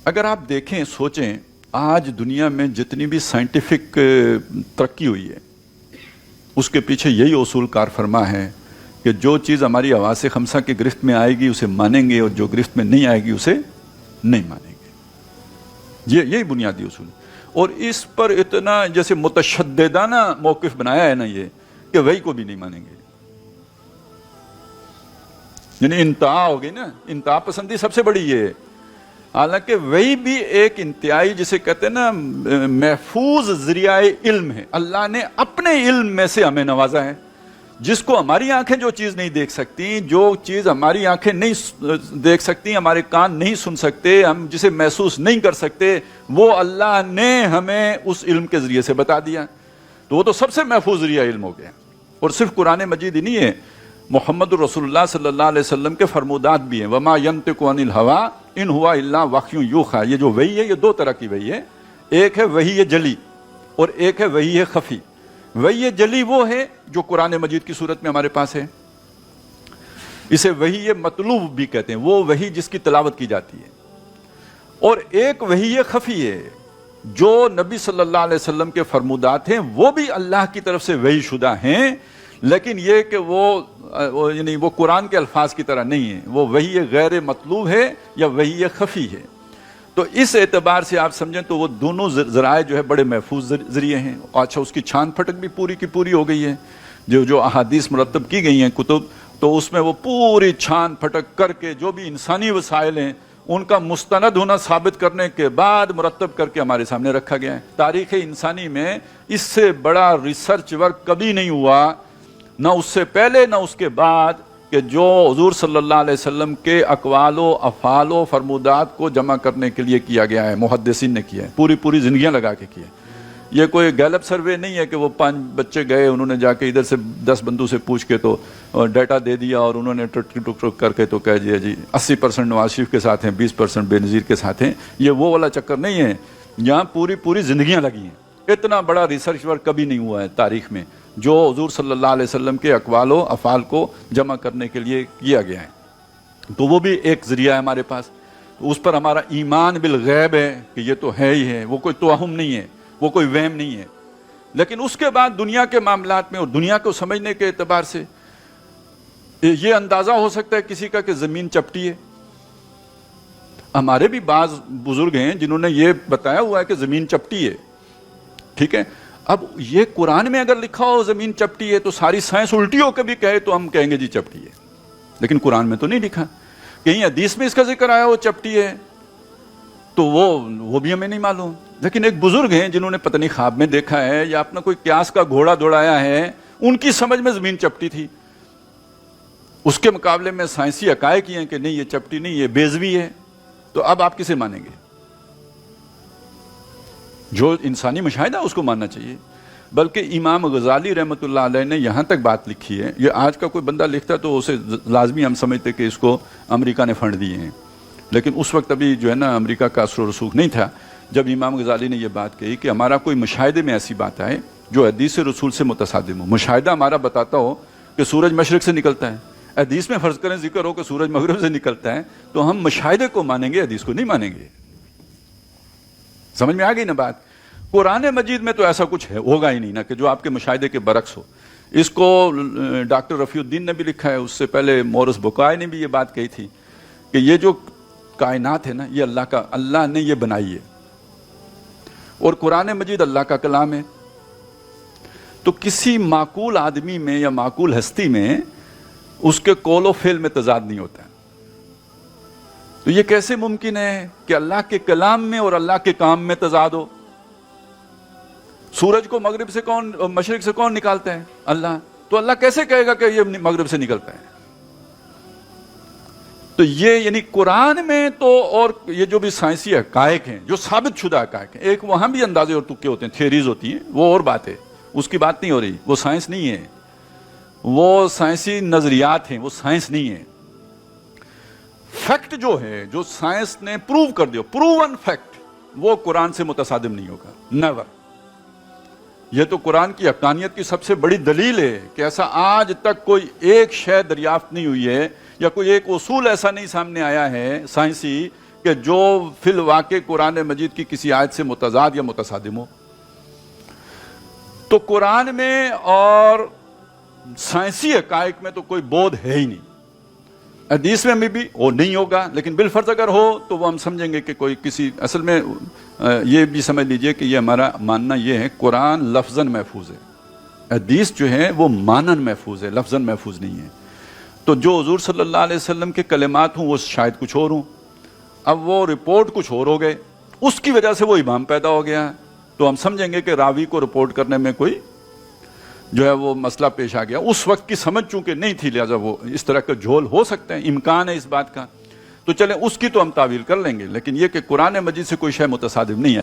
اگر آپ دیکھیں سوچیں آج دنیا میں جتنی بھی سائنٹیفک ترقی ہوئی ہے اس کے پیچھے یہی اصول کار فرما ہے کہ جو چیز ہماری حواس خمسہ کی گرفت میں آئے گی اسے مانیں گے اور جو گرفت میں نہیں آئے گی اسے نہیں مانیں گے. یہی بنیادی اصول ہے. اور اس پر اتنا جیسے متشددانہ موقف بنایا ہے نا یہ کہ وہی کو بھی نہیں مانیں گے. یعنی انتہا ہو گئی نا, انتہا پسندی سب سے بڑی یہ ہے. حالانکہ وہی بھی ایک انتہائی جسے کہتے ہیں نا محفوظ ذریعہ علم ہے. اللہ نے اپنے علم میں سے ہمیں نوازا ہے جس کو ہماری آنکھیں جو چیز نہیں دیکھ سکتی, جو چیز ہماری آنکھیں نہیں دیکھ سکتی, ہمارے کان نہیں سن سکتے, ہم جسے محسوس نہیں کر سکتے, وہ اللہ نے ہمیں اس علم کے ذریعے سے بتا دیا. تو وہ تو سب سے محفوظ ذریعہ علم ہو گیا. اور صرف قرآن مجید ہی نہیں ہے, محمد رسول اللہ صلی اللہ علیہ وسلم کے فرمودات بھی ہیں. وما ينطق عن الهوى ان هو الا وحی یوحی. یہ جو وحی ہے یہ دو طرح کی وحی ہے, ایک ہے وحی جلی اور ایک ہے وحی خفی. وحی جلی وہ ہے جو قرآن مجید کی صورت میں ہمارے پاس ہے, اسے وحی مطلوب بھی کہتے ہیں, وہ وحی جس کی تلاوت کی جاتی ہے. اور ایک وحی خفی ہے جو نبی صلی اللہ علیہ وسلم کے فرمودات ہیں, وہ بھی اللہ کی طرف سے وحی شدہ ہیں, لیکن یہ کہ وہ قرآن کے الفاظ کی طرح نہیں ہے, وہ وحی غیر مطلوب ہے یا وحی خفی ہے. تو اس اعتبار سے آپ سمجھیں تو وہ دونوں ذرائع جو ہے بڑے محفوظ ذریعے ہیں. اچھا, اس کی چھان پھٹک بھی پوری کی پوری ہو گئی ہے. جو احادیث مرتب کی گئی ہیں کتب, تو اس میں وہ پوری چھان پھٹک کر کے جو بھی انسانی وسائل ہیں ان کا مستند ہونا ثابت کرنے کے بعد مرتب کر کے ہمارے سامنے رکھا گیا ہے. تاریخ انسانی میں اس سے بڑا ریسرچ ورک کبھی نہیں ہوا, نہ اس سے پہلے نہ اس کے بعد, کہ جو حضور صلی اللہ علیہ وسلم کے اقوال و افعال و فرمودات کو جمع کرنے کے لیے کیا گیا ہے. محدثین نے کیا ہے, پوری زندگیاں لگا کے کیا ہے. یہ کوئی گیلپ سروے نہیں ہے کہ وہ 5 بچے گئے, انہوں نے جا کے ادھر سے 10 بندوں سے پوچھ کے تو ڈیٹا دے دیا اور انہوں نے ٹک کر کے تو کہہ دیا جی 80% نواز شریف کے ساتھ ہیں, 20% بے نظیر کے ساتھ ہیں. یہ وہ والا چکر نہیں ہے, یہاں پوری زندگیاں لگی ہیں. اتنا بڑا ریسرچ ورک کبھی نہیں ہوا ہے تاریخ میں جو حضور صلی اللہ علیہ وسلم کے اقوال و افعال کو جمع کرنے کے لیے کیا گیا ہے. تو وہ بھی ایک ذریعہ ہے ہمارے پاس. اس پر ہمارا ایمان بالغیب ہے کہ یہ تو ہے ہی ہے, وہ کوئی توہم نہیں ہے, وہ کوئی وہم نہیں ہے. لیکن اس کے بعد دنیا کے معاملات میں اور دنیا کو سمجھنے کے اعتبار سے یہ اندازہ ہو سکتا ہے کسی کا کہ زمین چپٹی ہے. ہمارے بھی بعض بزرگ ہیں جنہوں نے یہ بتایا ہوا ہے کہ زمین چپٹی ہے. ٹھیک ہے, اب یہ قرآن میں اگر لکھا ہو زمین چپٹی ہے تو ساری سائنس الٹی ہو کے بھی کہے تو ہم کہیں گے جی چپٹی ہے. لیکن قرآن میں تو نہیں لکھا. کہیں حدیث میں اس کا ذکر آیا ہو چپٹی ہے تو وہ بھی ہمیں نہیں معلوم. لیکن ایک بزرگ ہیں جنہوں نے پتہ نہیں خواب میں دیکھا ہے یا اپنا کوئی قیاس کا گھوڑا دوڑایا ہے, ان کی سمجھ میں زمین چپٹی تھی. اس کے مقابلے میں سائنسی حقائق ہیں کہ نہیں یہ چپٹی نہیں, یہ بیضوی ہے. تو اب آپ کسے مانیں گے؟ جو انسانی مشاہدہ اس کو ماننا چاہیے. بلکہ امام غزالی رحمۃ اللہ علیہ نے یہاں تک بات لکھی ہے, یہ آج کا کوئی بندہ لکھتا تو اسے لازمی ہم سمجھتے کہ اس کو امریکہ نے فنڈ دیے ہیں. لیکن اس وقت ابھی جو ہے نا امریکہ کا اثر و رسوخ نہیں تھا جب امام غزالی نے یہ بات کہی کہ ہمارا کوئی مشاہدے میں ایسی بات آئے جو حدیث رسول سے متصادم ہو. مشاہدہ ہمارا بتاتا ہو کہ سورج مشرق سے نکلتا ہے, حدیث میں فرض کریں ذکر ہو کہ سورج مغرب سے نکلتا ہے, تو ہم مشاہدے کو مانیں گے, حدیث کو نہیں مانیں گے. سمجھ میں آ گئی نا بات؟ قرآن مجید میں تو ایسا کچھ ہوگا ہی نہیں نا کہ جو آپ کے مشاہدے کے برعکس ہو. اس کو ڈاکٹر رفیع الدین نے بھی لکھا ہے, اس سے پہلے مورس بکائے نے بھی یہ بات کہی تھی کہ یہ جو کائنات ہے نا یہ اللہ نے یہ بنائی ہے اور قرآن مجید اللہ کا کلام ہے. تو کسی معقول آدمی میں یا معقول ہستی میں اس کے قول و فعل میں تضاد نہیں ہوتا ہے. تو یہ کیسے ممکن ہے کہ اللہ کے کلام میں اور اللہ کے کام میں تضاد ہو؟ سورج کو مغرب سے مشرق سے کون نکالتا ہے؟ اللہ. تو اللہ کیسے کہے گا کہ یہ مغرب سے نکلتا ہے؟ تو یہ یعنی قرآن میں تو, اور یہ جو بھی سائنسی حقائق ہیں جو ثابت شدہ حقائق ہیں, ایک وہاں بھی اندازے اور تکے ہوتے ہیں, تھیوریز ہوتی ہیں, وہ اور بات ہے, اس کی بات نہیں ہو رہی. وہ سائنس نہیں ہے, وہ سائنسی نظریات ہیں, وہ سائنس نہیں ہے. فیکٹ جو ہے جو سائنس نے پروو کر دیا, پروون فیکٹ, وہ قرآن سے متصادم نہیں ہوگا, نیور. یہ تو قرآن کی حقانیت کی سب سے بڑی دلیل ہے کہ ایسا آج تک کوئی ایک شے دریافت نہیں ہوئی ہے یا کوئی ایک اصول ایسا نہیں سامنے آیا ہے سائنسی کہ جو فی الواقع قرآن مجید کی کسی آیت سے متضاد یا متصادم ہو. تو قرآن میں اور سائنسی حقائق میں تو کوئی بودھ ہے ہی نہیں. حدیث میں بھی وہ نہیں ہوگا، لیکن بالفرض اگر ہو تو وہ ہم سمجھیں گے کہ کوئی کسی، اصل میں یہ بھی سمجھ لیجئے کہ یہ ہمارا ماننا یہ ہے قرآن لفظاً محفوظ ہے، حدیث جو ہے وہ مانن محفوظ ہے، لفظاً محفوظ نہیں ہے. تو جو حضور صلی اللہ علیہ وسلم کے کلمات ہوں وہ شاید کچھ اور ہوں، اب وہ رپورٹ کچھ اور ہو گئے، اس کی وجہ سے وہ ابہام پیدا ہو گیا، تو ہم سمجھیں گے کہ راوی کو رپورٹ کرنے میں کوئی جو ہے وہ مسئلہ پیش آ گیا. اس وقت کی سمجھ چونکہ نہیں تھی، لہذا وہ اس طرح کا جھول ہو سکتے ہیں، امکان ہے اس بات کا. تو چلیں اس کی تو ہم تعویل کر لیں گے، لیکن یہ کہ قرآن مجید سے کوئی شے متصادم نہیں ہے.